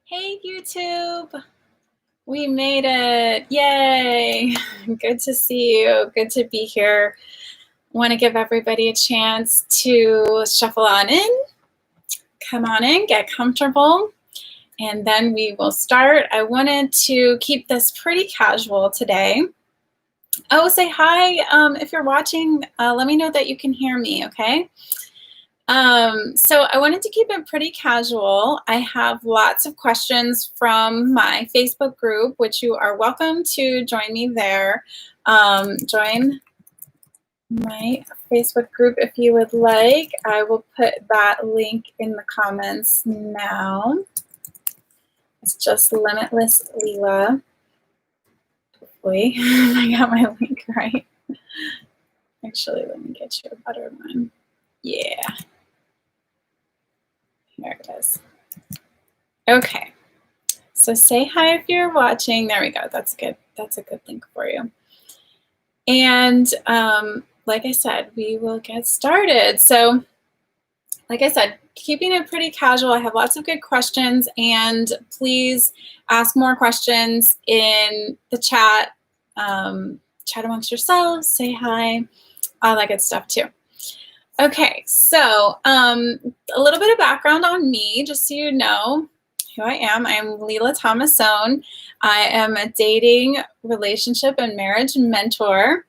Hey YouTube, we made it. Yay. Good to see you. Good to be here. Want to give everybody a chance to shuffle on in. Come on in, get comfortable, and then we will start. I wanted to keep this pretty casual today. Oh, say hi. If you're watching, let me know that you can hear me, okay? So I wanted to keep it pretty casual. I have lots of questions from my Facebook group, which you are welcome to join me there. Join my Facebook group if you would like. I will put that link in the comments now. It's just Limitless Leela. Hopefully I got my link right. Actually, let me get you a better one. Yeah. There it is. Okay. So say hi if you're watching. There we go. That's good. That's a good link for you. And like I said, we will get started. So like I said, keeping it pretty casual. I have lots of good questions, and please ask more questions in the chat. Chat amongst yourselves, say hi, all that good stuff too. Okay, so a little bit of background on me, just so you know who I am. I am Leela Thomasone. I am a dating, relationship, and marriage mentor.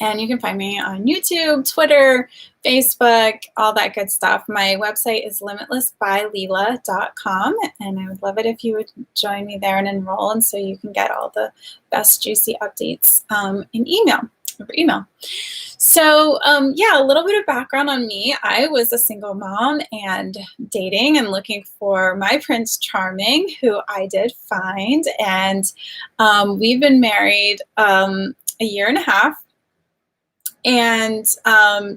And you can find me on YouTube, Twitter, Facebook, all that good stuff. My website is limitlessbyleela.com, and I would love it if you would join me there and enroll, and so you can get all the best juicy updates in email. Over email. So yeah, a little bit of background on me. I was a single mom and dating and looking for my Prince Charming, who I did find. And we've been married a year and a half, and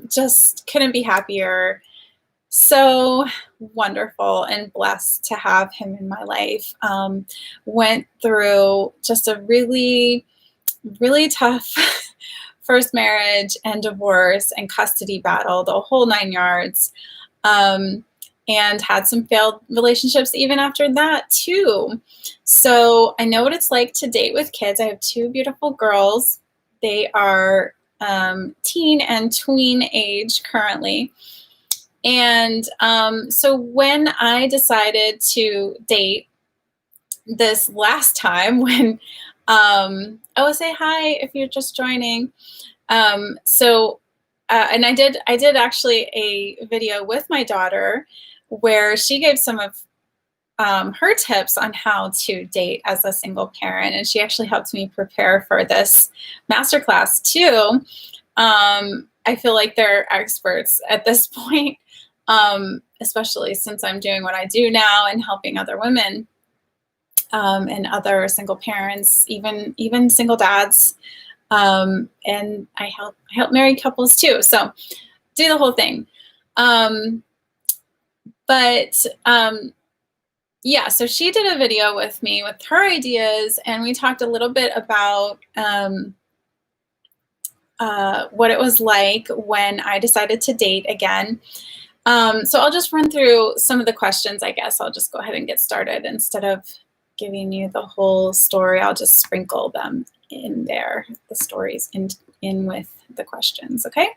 just couldn't be happier. So wonderful and blessed to have him in my life. Went through just a really, really tough first marriage and divorce and custody battle, the whole 9 yards, and had some failed relationships even after that too. So I know what it's like to date with kids. I have 2 beautiful girls. They are teen and tween age currently. And so when I decided to date this last time, when oh, say hi if you're just joining. And I did actually a video with my daughter where she gave some of her tips on how to date as a single parent, and she actually helped me prepare for this masterclass too. I feel like they're experts at this point, especially since I'm doing what I do now and helping other women. And other single parents, even single dads, and I help married couples too. So do the whole thing. Yeah, so she did a video with me with her ideas, and we talked a little bit about what it was like when I decided to date again. So I'll just run through some of the questions. I guess I'll just go ahead and get started instead of giving you the whole story. I'll just sprinkle them in there, the stories in with the questions, okay?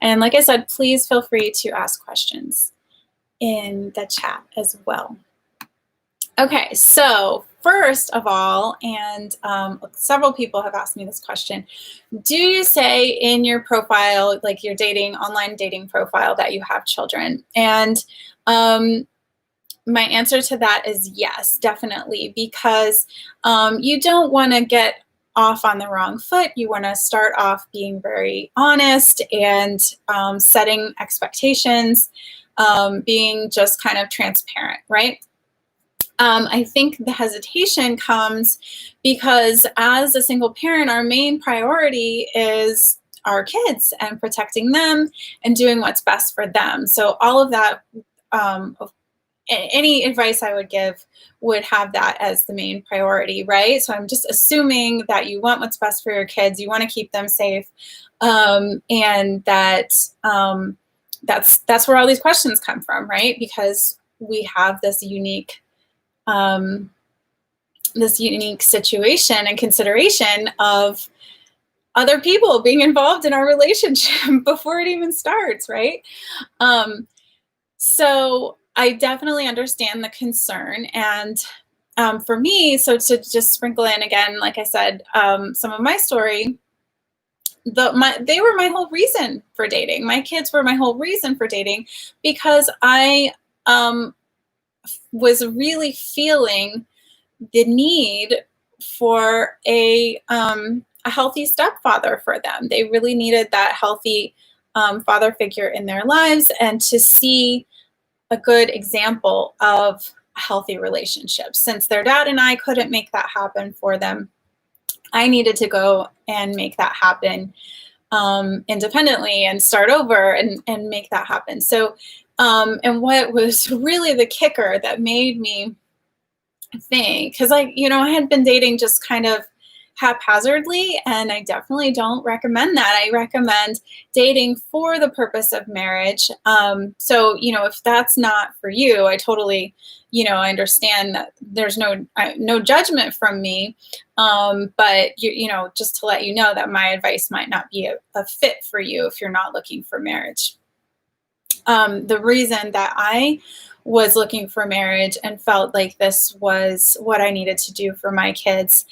And like I said, please feel free to ask questions in the chat as well. Okay, so first of all, and several people have asked me this question, do you say in your profile, like your online dating profile, that you have children? And my answer to that is yes, definitely, because you don't want to get off on the wrong foot. You want to start off being very honest and setting expectations, being just kind of transparent, right? I think the hesitation comes because as a single parent, our main priority is our kids and protecting them and doing what's best for them. So all of that, any advice I would give would have that as the main priority, right? So I'm just assuming that you want what's best for your kids, you want to keep them safe, and that's where all these questions come from, right? Because we have this unique this unique situation and consideration of other people being involved in our relationship before it even starts, right? So I definitely understand the concern. And for me, so to just sprinkle in again, like I said, some of my story, they were my whole reason for dating. My kids were my whole reason for dating because I was really feeling the need for a healthy stepfather for them. They really needed that healthy father figure in their lives, and to see a good example of a healthy relationship. Since their dad and I couldn't make that happen for them, I needed to go and make that happen independently and start over and make that happen. So, and what was really the kicker that made me think, because I had been dating just kind of haphazardly, and I definitely don't recommend that. I recommend dating for the purpose of marriage. So, if that's not for you, I totally, I understand that there's no judgment from me. But just to let you know that my advice might not be a fit for you if you're not looking for marriage. The reason that I was looking for marriage and felt like this was what I needed to do for my kids,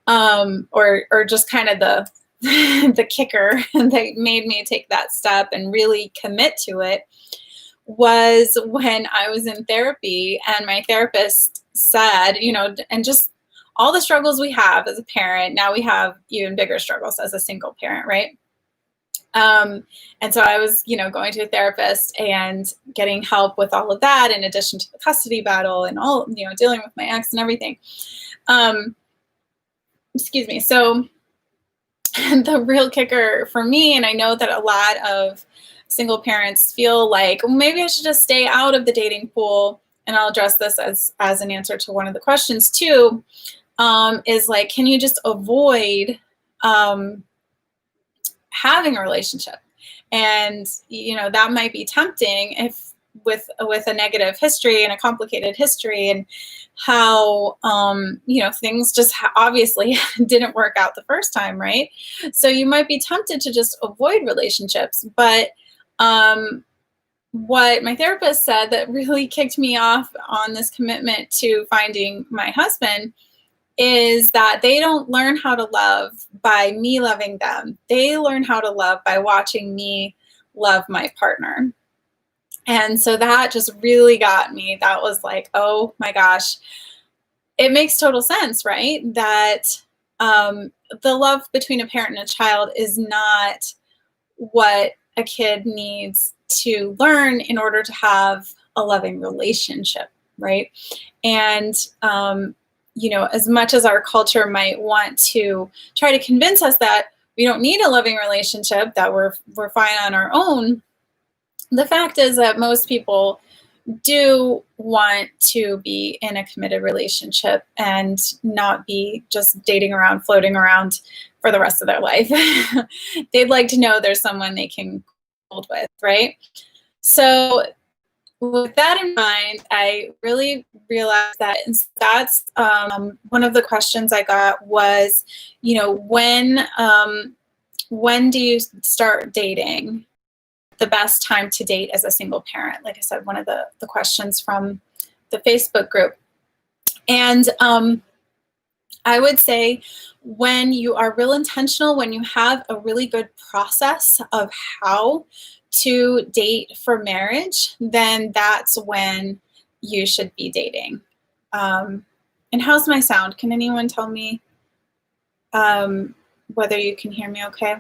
or just kind of the the kicker that made me take that step and really commit to it, was when I was in therapy and my therapist said, and just all the struggles we have as a parent, now we have even bigger struggles as a single parent, right? And so I was, going to a therapist and getting help with all of that, in addition to the custody battle and all, dealing with my ex and everything. Excuse me. So the real kicker for me, and I know that a lot of single parents feel like, well, maybe I should just stay out of the dating pool. And I'll address this as an answer to one of the questions too, is like, can you just avoid having a relationship? And that might be tempting if with a negative history and a complicated history, and how things just obviously didn't work out the first time, right? So you might be tempted to just avoid relationships. But what my therapist said that really kicked me off on this commitment to finding my husband is that they don't learn how to love by me loving them. They learn how to love by watching me love my partner. And so that just really got me. That was like, oh my gosh, it makes total sense, right? That the love between a parent and a child is not what a kid needs to learn in order to have a loving relationship, right? And as much as our culture might want to try to convince us that we don't need a loving relationship, that we're fine on our own, the fact is that most people do want to be in a committed relationship and not be just dating around, floating around for the rest of their life. They'd like to know there's someone they can hold with, right? So with that in mind, I really realized that, and that's one of the questions I got was, when do you start dating? The best time to date as a single parent? Like I said, one of the questions from the Facebook group. And I would say when you are real intentional, when you have a really good process of how to date for marriage, then that's when you should be dating. And how's my sound? Can anyone tell me whether you can hear me okay?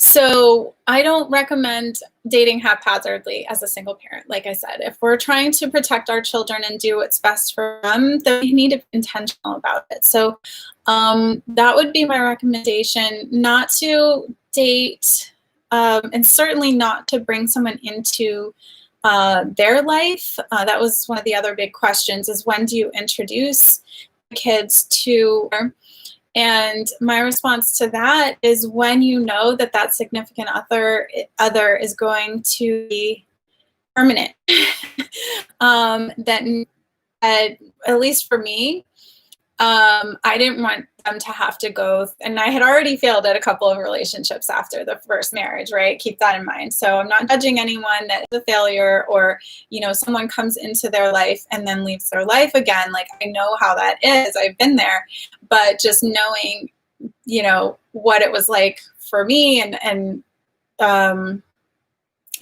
So I don't recommend dating haphazardly as a single parent. Like I said, if we're trying to protect our children and do what's best for them, then we need to be intentional about it. So that would be my recommendation, not to date, and certainly not to bring someone into their life. That was one of the other big questions, is when do you introduce kids to? And my response to that is when you know that that significant other is going to be permanent. That at least for me, I didn't want them to have to go, and I had already failed at a couple of relationships after the first marriage, right? Keep that in mind. So I'm not judging anyone that is a failure, or, someone comes into their life and then leaves their life again. Like, I know how that is. I've been there. But just knowing, what it was like for me, and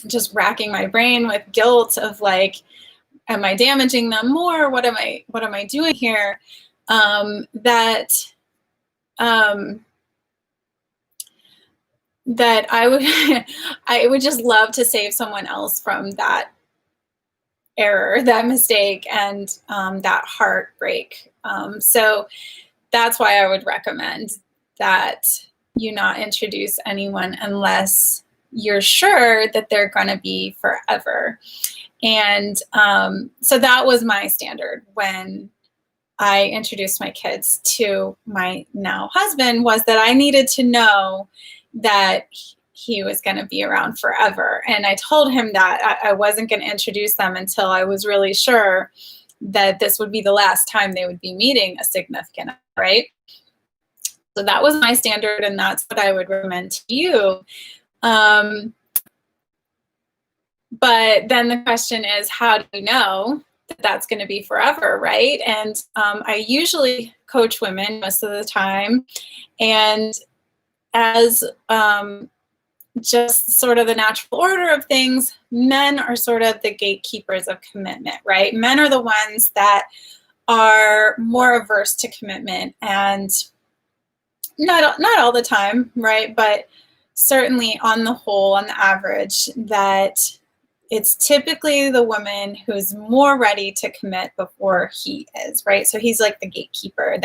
just racking my brain with guilt of like, am I damaging them more? What am I doing here? That I would I would just love to save someone else from that error, that mistake, and that heartbreak. So that's why I would recommend that you not introduce anyone unless you're sure that they're going to be forever. And so that was my standard when I introduced my kids to my now husband, was that I needed to know that he was going to be around forever. And I told him that I wasn't going to introduce them until I was really sure that this would be the last time they would be meeting a significant other, right? So that was my standard, and that's what I would recommend to you. But then the question is, how do you know that that's going to be forever, right? And I usually coach women most of the time, and as just sort of the natural order of things, men are sort of the gatekeepers of commitment, right? Men are the ones that are more averse to commitment, and not all the time, right? But certainly on the whole, on the average, that it's typically the woman who's more ready to commit before he is, right? So he's like the gatekeeper.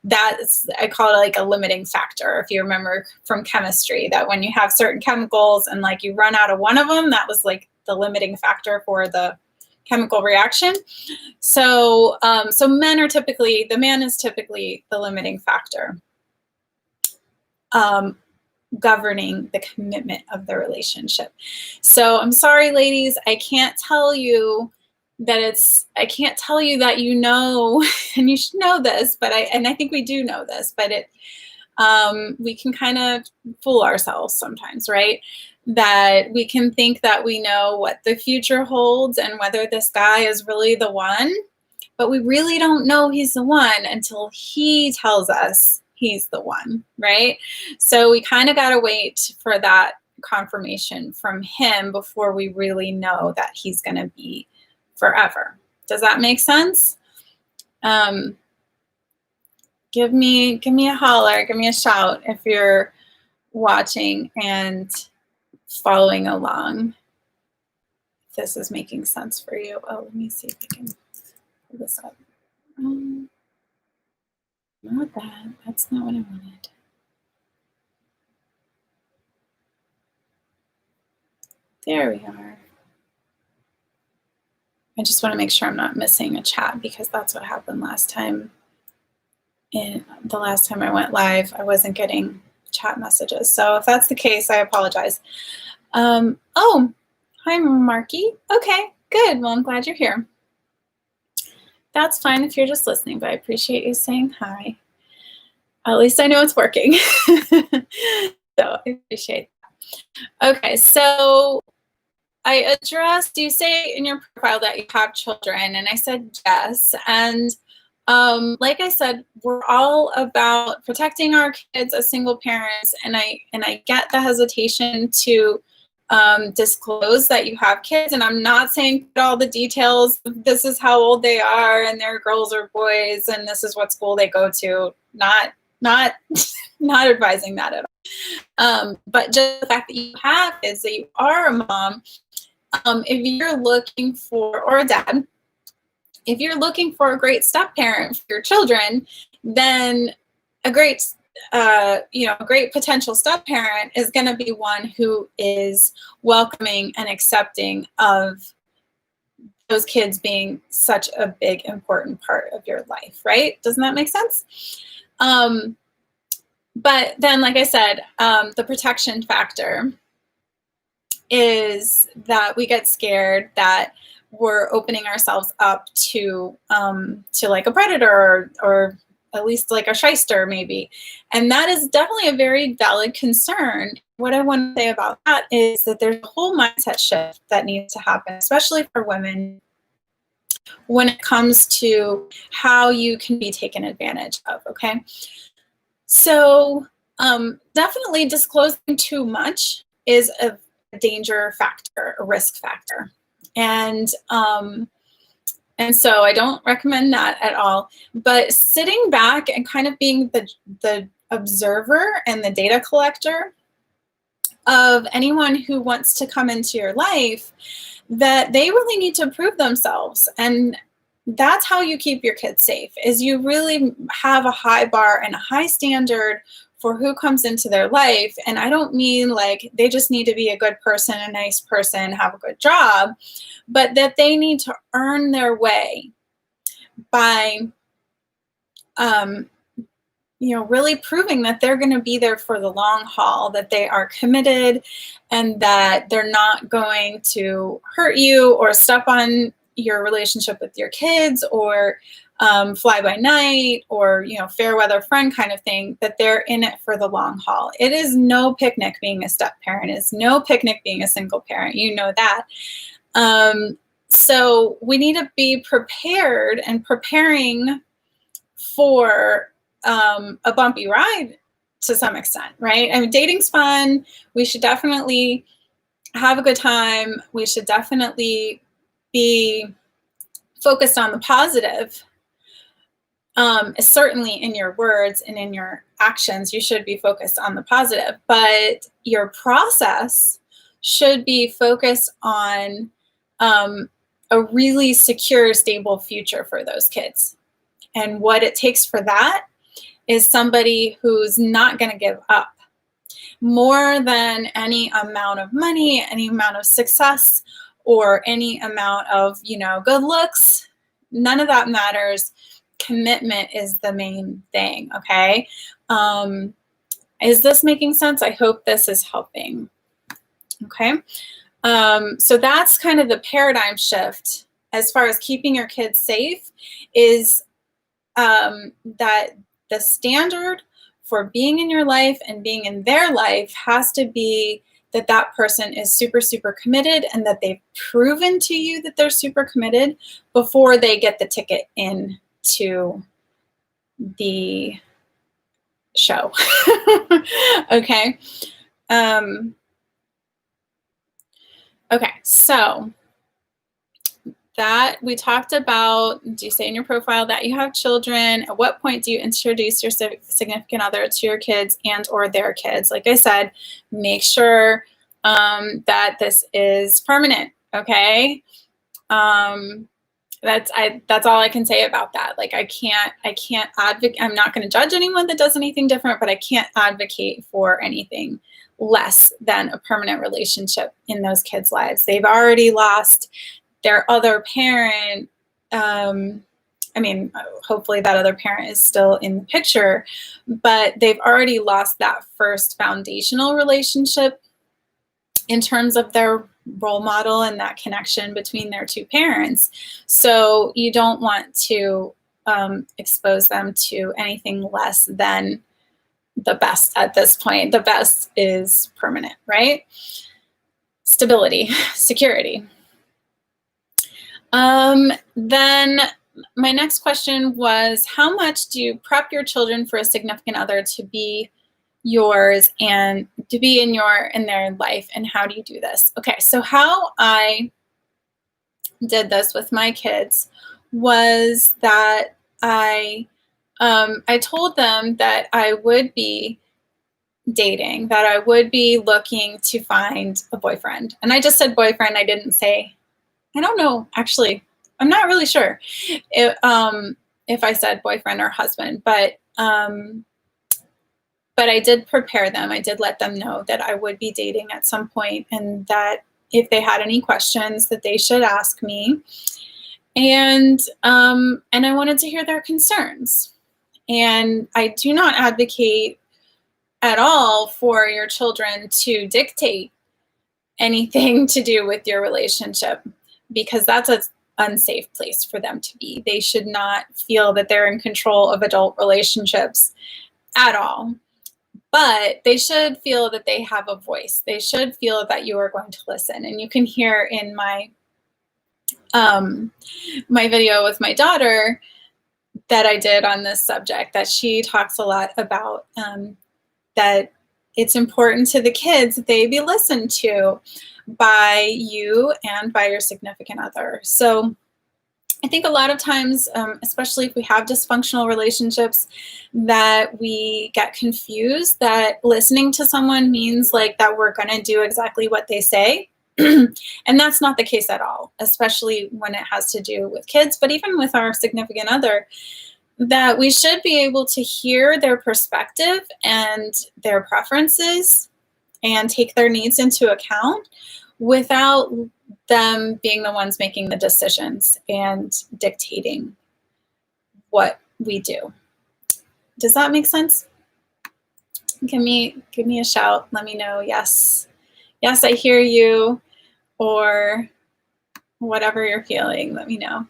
That's, I call it like a limiting factor. If you remember from chemistry, that when you have certain chemicals and like you run out of one of them, that was like the limiting factor for the chemical reaction. So men are typically, the man is typically the limiting factor. Governing the commitment of the relationship. So I'm sorry, ladies, I can't tell you that and you should know this, but I think we do know this, but we can kind of fool ourselves sometimes, right? That we can think that we know what the future holds and whether this guy is really the one, but we really don't know he's the one until he tells us he's the one, right? So we kind of got to wait for that confirmation from him before we really know that he's going to be forever. Does that make sense? Give me a holler, give me a shout if you're watching and following along. If this is making sense for you. Oh, let me see if I can pull this up. Not that. That's not what I wanted. There we are. I just want to make sure I'm not missing a chat, because that's what happened last time. The last time I went live, I wasn't getting chat messages. So if that's the case, I apologize. Oh, hi, Marky. Okay, good. Well, I'm glad you're here. That's fine if you're just listening, but I appreciate you saying hi. At least I know it's working. So I appreciate that. Okay, so I addressed, you say in your profile that you have children, and I said yes. And like I said, we're all about protecting our kids as single parents, and I get the hesitation to disclose that you have kids, and I'm not saying all the details. This is how old they are, and they're girls or boys, and this is what school they go to. Not advising that at all. But just the fact that you have kids, that you are a mom, if you're looking for, or a dad, if you're looking for a great step-parent for your children, then a great potential step-parent is going to be one who is welcoming and accepting of those kids being such a big, important part of your life, right? Doesn't that make sense? But then, like I said, the protection factor is that we get scared that we're opening ourselves up to like a predator or at least like a shyster maybe. And that is definitely a very valid concern. What I want to say about that is that there's a whole mindset shift that needs to happen, especially for women, when it comes to how you can be taken advantage of, okay? So definitely disclosing too much is a danger factor, a risk factor. And so I don't recommend that at all. But sitting back and kind of being the observer and the data collector of anyone who wants to come into your life, that they really need to prove themselves. And that's how you keep your kids safe, is you really have a high bar and a high standard for who comes into their life. And I don't mean like they just need to be a good person, a nice person, have a good job, but that they need to earn their way by, really proving that they're going to be there for the long haul, that they are committed, and that they're not going to hurt you or step on your relationship with your kids or fly by night or, fair weather friend kind of thing, that they're in it for the long haul. It is no picnic being a step parent. It's no picnic being a single parent. You know that. So we need to be prepared and preparing for a bumpy ride to some extent, right? I mean, dating's fun. We should definitely have a good time. We should definitely be focused on the positive. Certainly in your words and in your actions, you should be focused on the positive, but your process should be focused on a really secure, stable future for those kids. And what it takes for that is somebody who's not going to give up. More than any amount of money, any amount of success, or any amount of, good looks, none of that matters. Commitment is the main thing, okay? Is this making sense? I hope this is helping, okay? So that's kind of the paradigm shift as far as keeping your kids safe, is that the standard for being in your life and being in their life has to be that that person is super, super committed and that they've proven to you that they're super committed before they get the ticket into the show. Okay. Okay, so that we talked about, do you say in your profile that you have children? At what point do you introduce your significant other to your kids and or their kids? Like I said, make sure that this is permanent, okay? That's all I can say about that. Like I can't advocate. I'm not going to judge anyone that does anything different, but I can't advocate for anything less than a permanent relationship in those kids' lives. They've already lost their other parent. Hopefully that other parent is still in the picture, but they've already lost that first foundational relationship in terms of their role model and that connection between their two parents. So you don't want to expose them to anything less than the best at this point. The best is permanent, right? Stability, security. Then my next question was, how much do you prep your children for a significant other to be yours and to be in their life, and how do you do this? Okay, so how I did this with my kids was that I told them that I would be dating, that I would be looking to find a boyfriend. And I just said boyfriend. I didn't say, I don't know, actually, I'm not really sure if I said boyfriend or husband, but I did prepare them. I did let them know that I would be dating at some point, and that if they had any questions that they should ask me. And I wanted to hear their concerns. And I do not advocate at all for your children to dictate anything to do with your relationship. because that's an unsafe place for them to be. They should not feel that they're in control of adult relationships at all. But they should feel that they have a voice. They should feel that you are going to listen. And you can hear in my my video with my daughter that I did on this subject that she talks a lot about that it's important to the kids that they be listened to by you and by your significant other. So I think a lot of times, especially if we have dysfunctional relationships, that we get confused that listening to someone means like that we're going to do exactly what they say. And that's not the case at all, especially when it has to do with kids, but even with our significant other, that we should be able to hear their perspective and their preferences and take their needs into account without them being the ones making the decisions and dictating what we do. Does that make sense? Give me a shout. Let me know. Yes, I hear you, or whatever you're feeling. Let me know.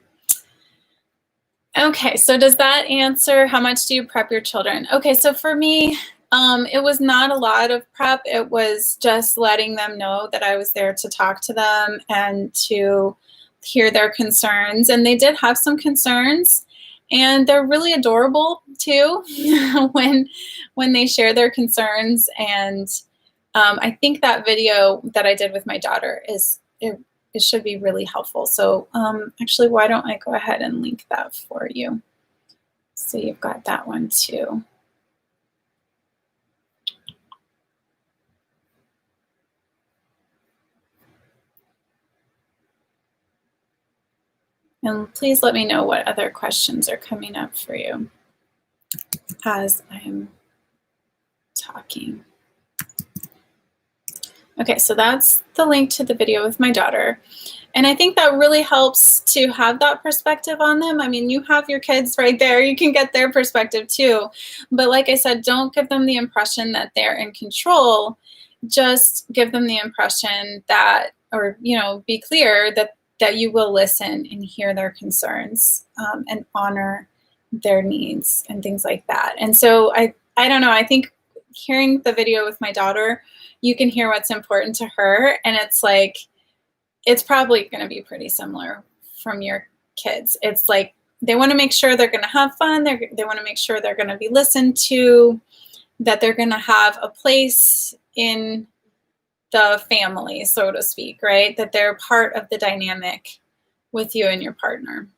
Okay, so does that answer how much do you prep your children? Okay, so for me, it was not a lot of prep. It was just letting them know that I was there to talk to them and to hear their concerns. And they did have some concerns, and they're really adorable too when they share their concerns. And I think that video that I did with my daughter it should be really helpful. So actually, why don't I go ahead and link that for you? So you've got that one too. And please let me know what other questions are coming up for you as I'm talking. Okay, so that's the link to the video with my daughter. And I think that really helps to have that perspective on them. I mean, you have your kids right there. You can get their perspective too. But like I said, don't give them the impression that they're in control. Just give them the impression that, or, be clear that you will listen and hear their concerns and honor their needs and things like that. And so I don't know, I think hearing the video with my daughter, you can hear what's important to her. And it's like, it's probably going to be pretty similar from your kids. It's like, they want to make sure they're going to have fun. They want to make sure they're going to be listened to, that they're going to have a place in the family, so to speak, right? That they're part of the dynamic with you and your partner.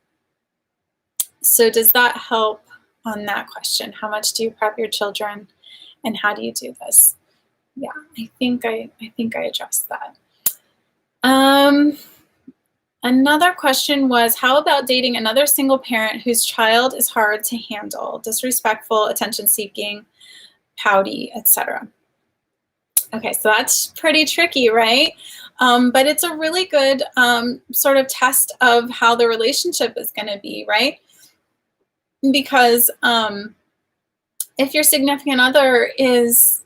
So does that help on that question? How much do you prep your children and how do you do this? Yeah, I think I addressed that. Another question was, how about dating another single parent whose child is hard to handle, disrespectful, attention-seeking, pouty, etc.? Okay, so that's pretty tricky, right? But it's a really good sort of test of how the relationship is going to be, right? Because if your significant other is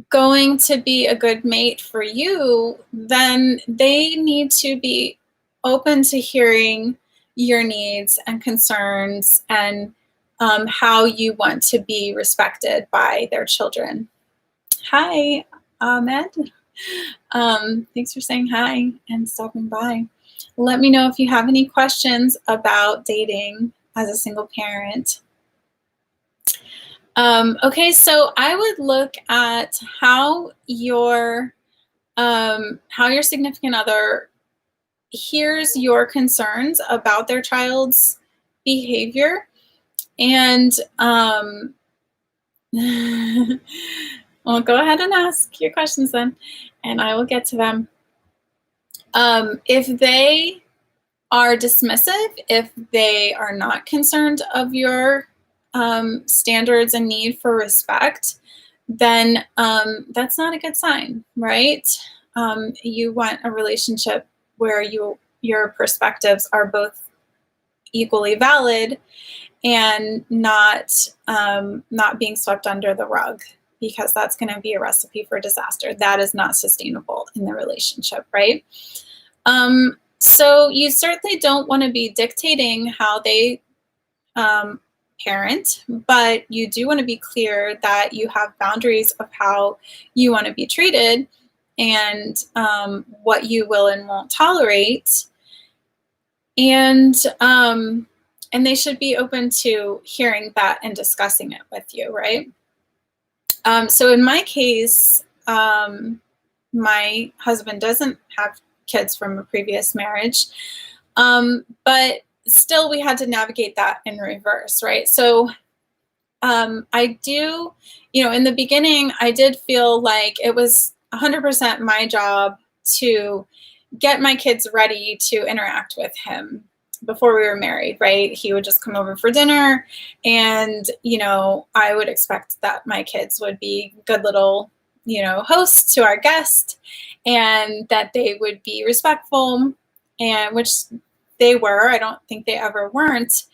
going to be a good mate for you, then they need to be open to hearing your needs and concerns and how you want to be respected by their children. Hi, Ahmed. Thanks for saying hi and stopping by. Let me know if you have any questions about dating as a single parent. Okay, so I would look at how your significant other hears your concerns about their child's behavior, and well, go ahead and ask your questions then, and I will get to them. If they are dismissive, if they are not concerned of your standards and need for respect, then that's not a good sign, right? You want a relationship where your perspectives are both equally valid and not being swept under the rug, because that's going to be a recipe for disaster. That is not sustainable in the relationship, right? So you certainly don't want to be dictating how they parent, but you do want to be clear that you have boundaries of how you want to be treated and what you will and won't tolerate. And they should be open to hearing that and discussing it with you, right? So in my case, my husband doesn't have kids from a previous marriage, but still we had to navigate that in reverse, right? So I do, in the beginning, I did feel like it was 100% my job to get my kids ready to interact with him before we were married, right? He would just come over for dinner, and, I would expect that my kids would be good little, hosts to our guest, and that they would be respectful, and which they were. I don't think they ever weren't.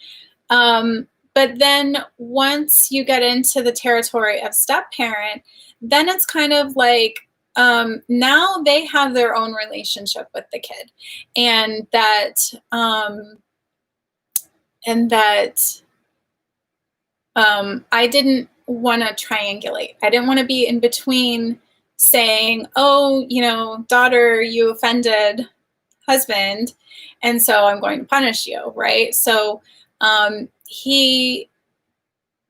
But then once you get into the territory of step-parent, then it's kind of like, now they have their own relationship with the kid, and that I didn't want to triangulate. I didn't want to be in between saying, oh, daughter, you offended husband, and so I'm going to punish you, right? So he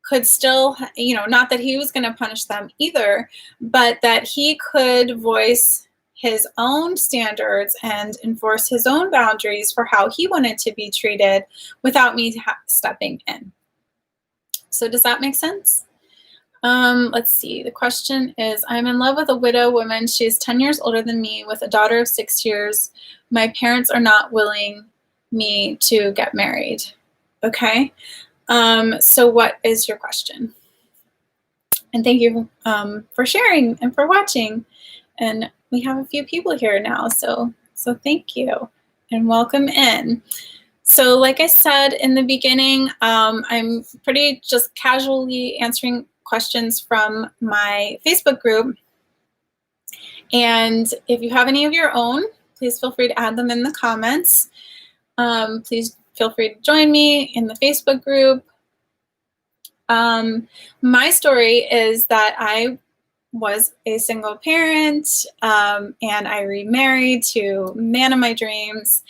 could still, not that he was going to punish them either, but that he could voice his own standards and enforce his own boundaries for how he wanted to be treated without me stepping in. So does that make sense? Let's see. The question is, I'm in love with a widow woman. She's 10 years older than me with a daughter of 6 years. My parents are not willing me to get married. Okay. So what is your question? And thank you for sharing and for watching. And we have a few people here now, so thank you and welcome in. So like I said in the beginning, I'm pretty just casually answering questions from my Facebook group. And if you have any of your own, please feel free to add them in the comments. Please feel free to join me in the Facebook group. My story is that I was a single parent, and I remarried to man of my dreams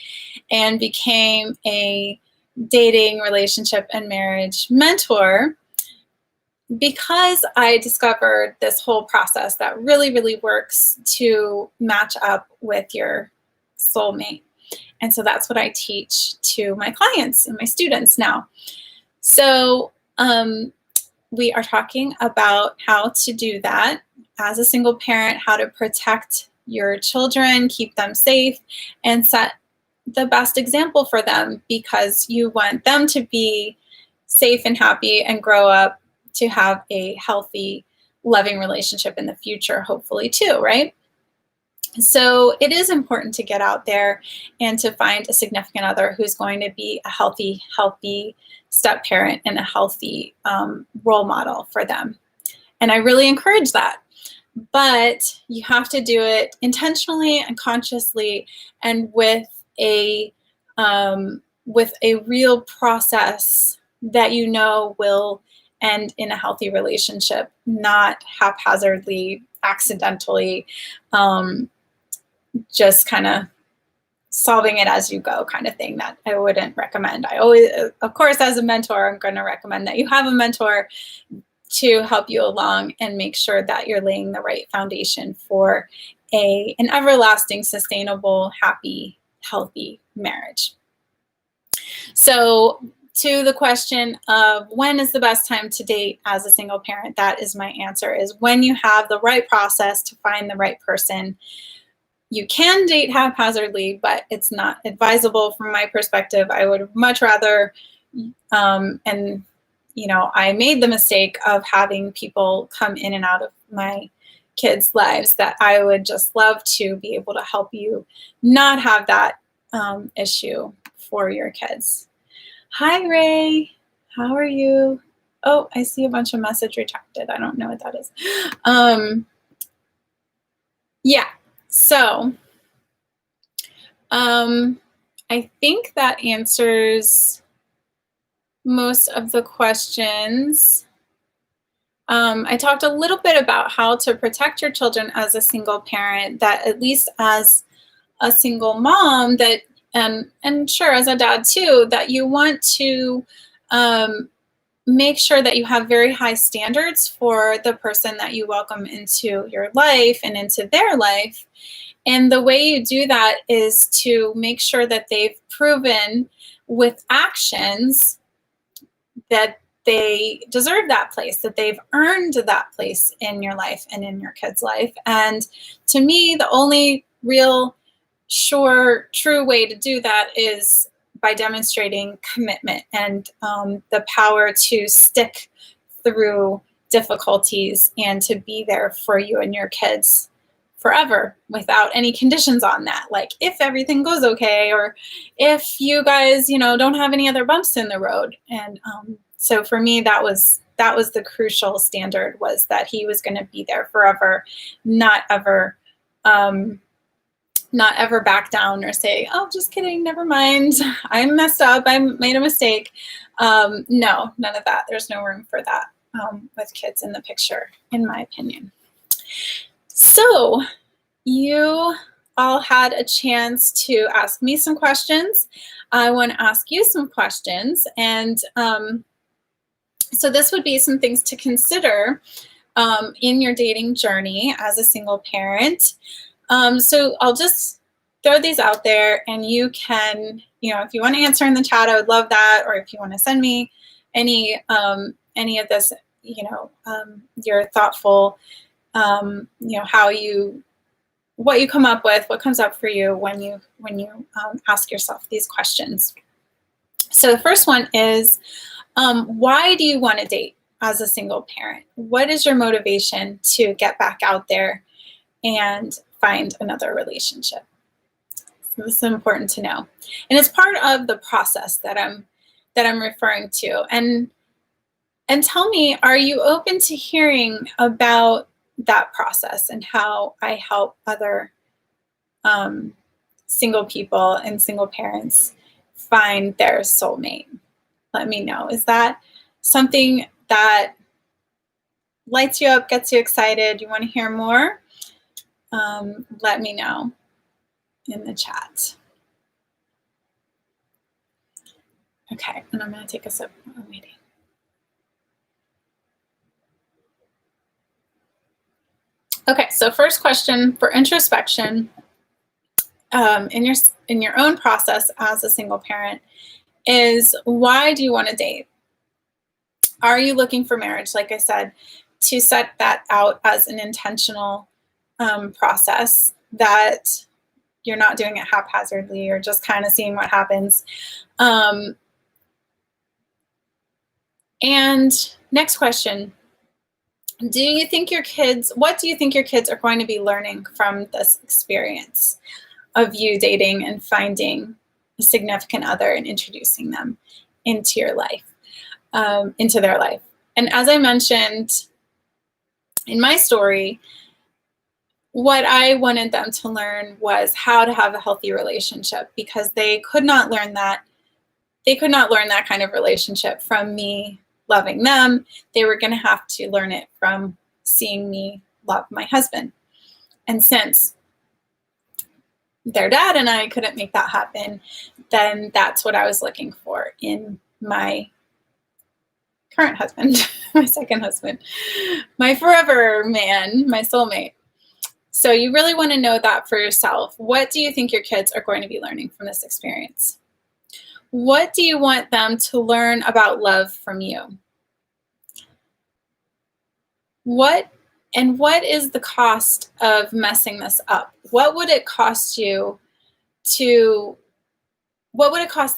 and became a dating, relationship, and marriage mentor because I discovered this whole process that really, really works to match up with your soulmate. And so that's what I teach to my clients and my students now. So we are talking about how to do that as a single parent, how to protect your children, keep them safe, and set the best example for them, because you want them to be safe and happy and grow up to have a healthy, loving relationship in the future, hopefully too, right? So it is important to get out there and to find a significant other who's going to be a healthy step parent and a healthy role model for them. And I really encourage that. But you have to do it intentionally and consciously, and with a real process that will end in a healthy relationship, not haphazardly, accidentally, just kind of solving it as you go kind of thing. That I wouldn't recommend. I always, of course, as a mentor, I'm going to recommend that you have a mentor to help you along and make sure that you're laying the right foundation for an everlasting, sustainable, happy, healthy marriage. So to the question of when is the best time to date as a single parent, that is my answer, is when you have the right process to find the right person. You can date haphazardly, but it's not advisable from my perspective. I would much rather, I made the mistake of having people come in and out of my kids' lives that I would just love to be able to help you not have that issue for your kids. Hi, Ray. How are you? Oh, I see a bunch of message retracted. I don't know what that is. Yeah. So I think that answers most of the questions. I talked a little bit about how to protect your children as a single parent, that at least as a single mom, that and sure, as a dad too, that you want to make sure that you have very high standards for the person that you welcome into your life and into their life. And the way you do that is to make sure that they've proven with actions that they deserve that place, that they've earned that place in your life and in your kid's life. And to me, the only real, sure, true way to do that is by demonstrating commitment and the power to stick through difficulties and to be there for you and your kids forever without any conditions on that. Like if everything goes okay, or if you guys, don't have any other bumps in the road. And so for me, that was the crucial standard, was that he was going to be there forever, not ever back down or say, oh, just kidding, never mind, I messed up, I made a mistake. No, none of that. There's no room for that with kids in the picture, in my opinion. So you all had a chance to ask me some questions. I want to ask you some questions. And so this would be some things to consider in your dating journey as a single parent. So I'll just throw these out there, and you can, if you want to answer in the chat, I would love that. Or if you want to send me any of this, your thoughtful, what you come up with, what comes up for you when you ask yourself these questions. So the first one is, why do you want to date as a single parent? What is your motivation to get back out there and find another relationship? So this is important to know, and it's part of the process that I'm referring to. And tell me, are you open to hearing about that process and how I help other single people and single parents find their soulmate? Let me know. Is that something that lights you up, gets you excited? You want to hear more? Let me know in the chat. Okay, and I'm going to take a sip while I'm waiting. Okay, so first question for introspection in your own process as a single parent is, why do you want to date? Are you looking for marriage? Like I said, to set that out as an intentional process, that you're not doing it haphazardly or just kind of seeing what happens. And next question. What do you think your kids are going to be learning from this experience of you dating and finding a significant other and introducing them into your life, into their life? And as I mentioned in my story, what I wanted them to learn was how to have a healthy relationship, because they could not learn that. They could not learn that kind of relationship from me loving them. They were going to have to learn it from seeing me love my husband. And since their dad and I couldn't make that happen, then that's what I was looking for in my current husband, my second husband, my forever man, my soulmate. So you really want to know that for yourself. What do you think your kids are going to be learning from this experience? What do you want them to learn about love from you? What is the cost of messing this up? What would it cost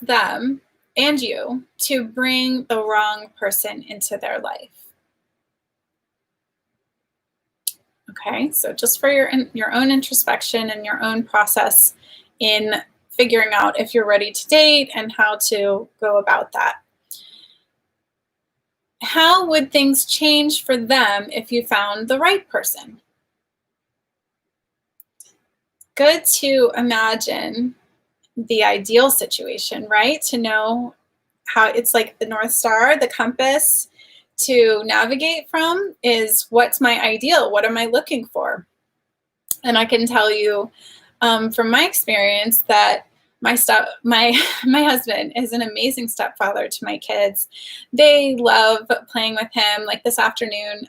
them and you to bring the wrong person into their life? Okay, so just for your own introspection and your own process in figuring out if you're ready to date and how to go about that. How would things change for them if you found the right person? Good to imagine the ideal situation, right? To know how it's like the North Star, the compass to navigate from is what's my ideal? What am I looking for? And I can tell you from my experience that my my husband is an amazing stepfather to my kids. They love playing with him. Like this afternoon,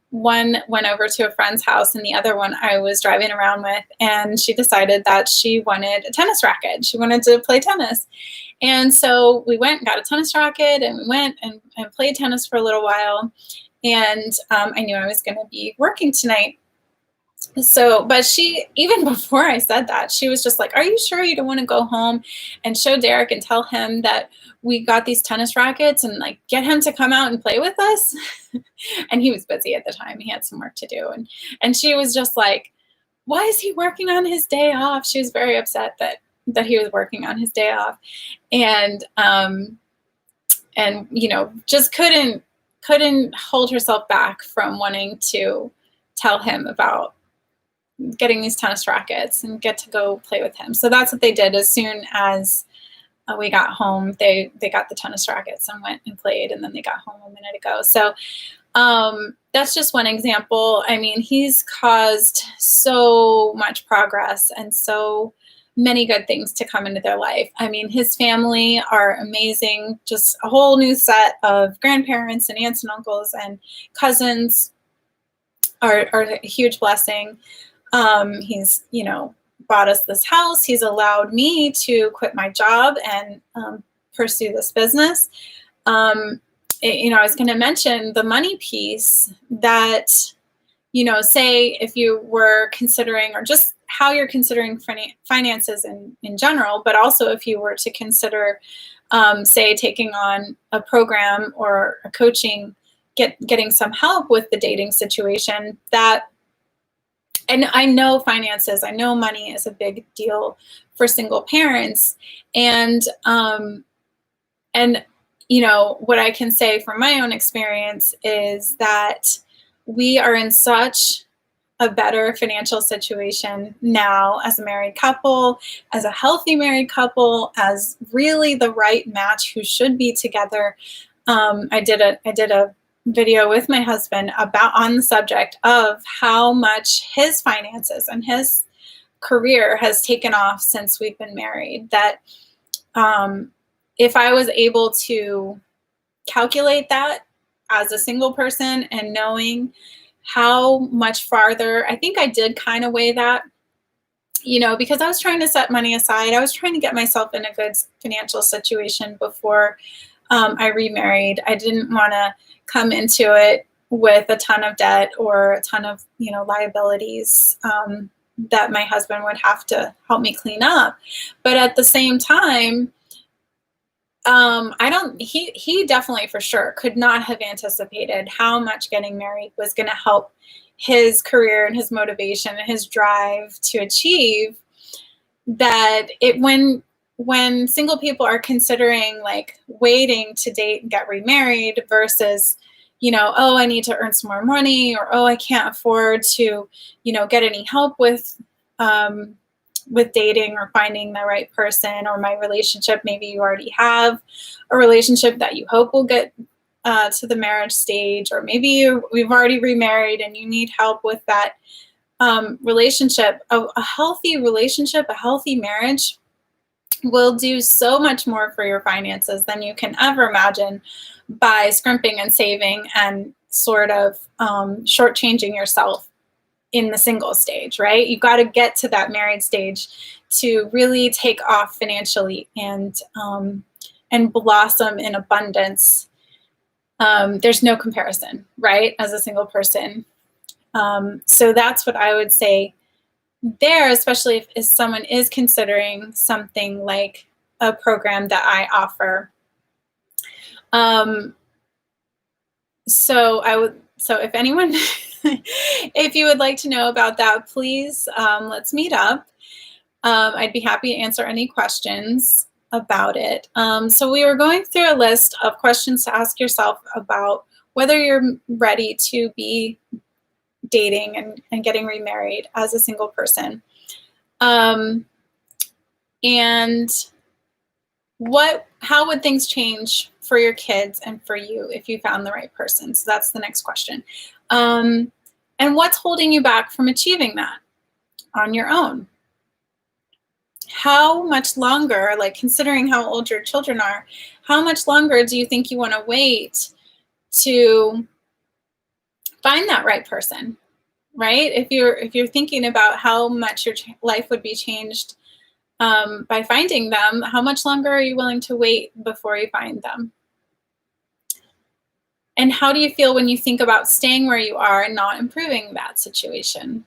one went over to a friend's house and the other one I was driving around with, and she decided that she wanted a tennis racket. She wanted to play tennis. And so we went and got a tennis racket, and we went and played tennis for a little while. And I knew I was going to be working tonight. So, but she, even before I said that, she was just like, are you sure you don't want to go home and show Derek and tell him that we got these tennis rackets and like get him to come out and play with us? And he was busy at the time. He had some work to do. And she was just like, why is he working on his day off? She was very upset that he was working on his day off. And you know, just couldn't hold herself back from wanting to tell him about getting these tennis rackets and get to go play with him. So that's what they did. As soon as we got home, they got the tennis rackets and went and played, and then they got home a minute ago. So that's just one example. I mean, he's caused so much progress and so many good things to come into their life. I mean, his family are amazing, just a whole new set of grandparents and aunts and uncles and cousins are a huge blessing. He's, you know, bought us this house. He's allowed me to quit my job and pursue this business. You know, I was going to mention the money piece that, you know, say if you were considering, or just how you're considering finances in general, but also if you were to consider, say, taking on a program or a coaching, getting some help with the dating situation, that, and I know finances, I know money is a big deal for single parents. And you know, what I can say from my own experience is that we are in such a better financial situation now as a married couple, as a healthy married couple, as really the right match who should be together. I did a video with my husband on the subject of how much his finances and his career has taken off since we've been married. That if I was able to calculate that as a single person and knowing how much farther, I think I did kind of weigh that, you know, because I was trying to set money aside. I was trying to get myself in a good financial situation before I remarried. I didn't want to come into it with a ton of debt or a ton of, you know, liabilities that my husband would have to help me clean up. But at the same time, he definitely for sure could not have anticipated how much getting married was going to help his career and his motivation and his drive to achieve that. When single people are considering like waiting to date and get remarried versus, you know, oh, I need to earn some more money, or, oh, I can't afford to, you know, get any help with dating or finding the right person, or my relationship, maybe you already have a relationship that you hope will get to the marriage stage, or maybe we've already remarried and you need help with that relationship. A healthy relationship, a healthy marriage will do so much more for your finances than you can ever imagine by scrimping and saving and sort of shortchanging yourself in the single stage, right? You got to get to that married stage to really take off financially and blossom in abundance. There's no comparison, right? As a single person. So that's what I would say there, especially if someone is considering something like a program that I offer. So if anyone, if you would like to know about that, please, let's meet up. I'd be happy to answer any questions about it. So we were going through a list of questions to ask yourself about whether you're ready to be dating and getting remarried as a single person. And how would things change for your kids and for you if you found the right person? So that's the next question. And what's holding you back from achieving that on your own? How much longer, like considering how old your children are, how much longer do you think you want to wait to find that right person, right? If you're thinking about how much your life would be changed by finding them, how much longer are you willing to wait before you find them? And how do you feel when you think about staying where you are and not improving that situation?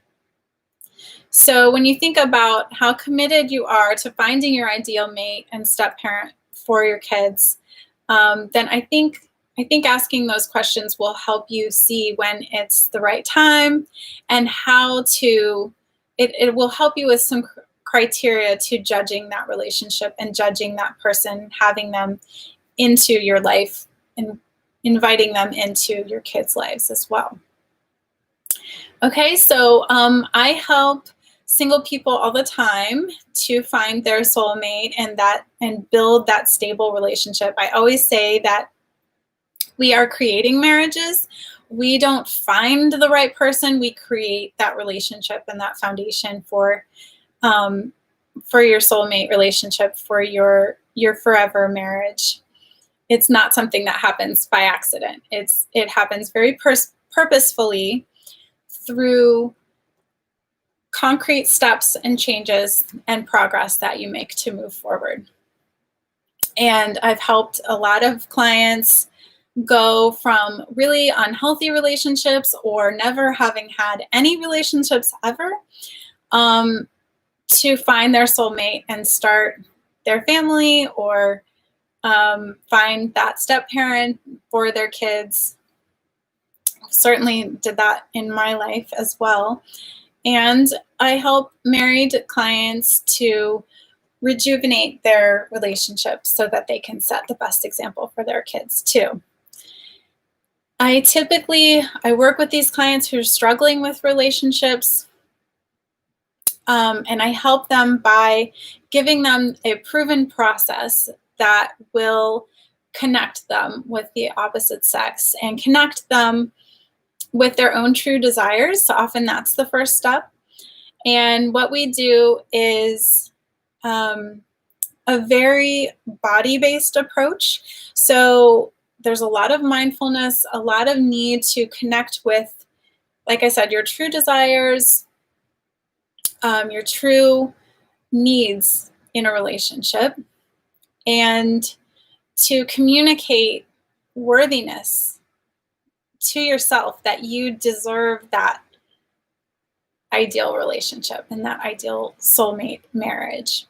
So when you think about how committed you are to finding your ideal mate and step parent for your kids, then I think asking those questions will help you see when it's the right time and how to, it will help you with some criteria to judging that relationship and judging that person, having them into your life and inviting them into your kids' lives as well. Okay, so I help single people all the time to find their soulmate and build that stable relationship. I always say that we are creating marriages. We don't find the right person. We create that relationship and that foundation for your soulmate relationship, for your forever marriage. It's not something that happens by accident. It happens very purposefully through concrete steps and changes and progress that you make to move forward. And I've helped a lot of clients go from really unhealthy relationships or never having had any relationships ever to find their soulmate and start their family or find that step parent for their kids. Certainly did that in my life as well. And I help married clients to rejuvenate their relationships so that they can set the best example for their kids too. I work with these clients who are struggling with relationships, and I help them by giving them a proven process that will connect them with the opposite sex and connect them with their own true desires. So often that's the first step. And what we do is a very body-based approach. So there's a lot of mindfulness, a lot of need to connect with, like I said, your true desires, your true needs in a relationship, and to communicate worthiness to yourself that you deserve that ideal relationship and that ideal soulmate marriage,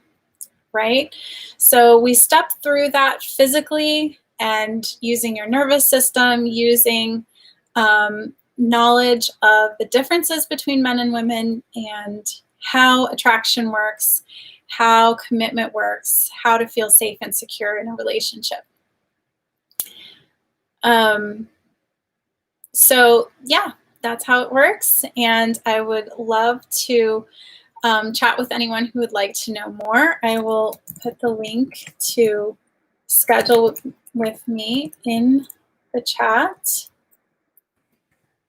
right? So we step through that physically and using your nervous system, using knowledge of the differences between men and women and how attraction works, how commitment works, how to feel safe and secure in a relationship. So yeah, that's how it works. And I would love to chat with anyone who would like to know more. I will put the link to schedule with me in the chat.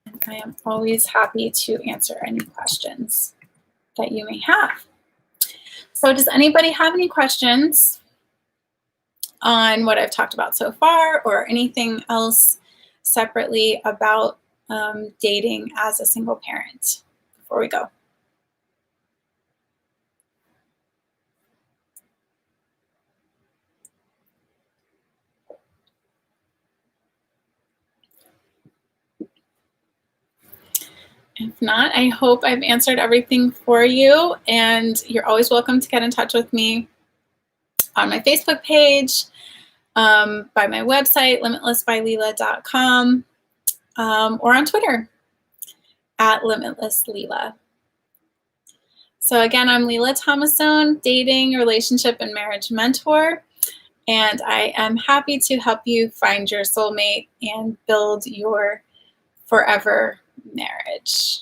And I am always happy to answer any questions that you may have. So does anybody have any questions on what I've talked about so far or anything else separately about dating as a single parent before we go? If not, I hope I've answered everything for you, and you're always welcome to get in touch with me on my Facebook page, by my website, limitlessbyleela.com, or on Twitter at limitlessleela. So again, I'm Leela Thomasone, dating, relationship, and marriage mentor, and I am happy to help you find your soulmate and build your forever marriage.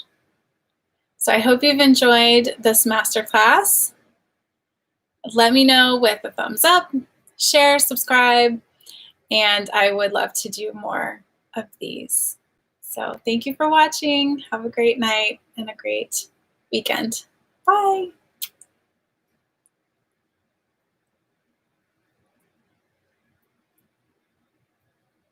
So I hope you've enjoyed this masterclass. let me know with a thumbs up, share, subscribe, and I would love to do more of these. So thank you for watching. Have a great night and a great weekend. Bye.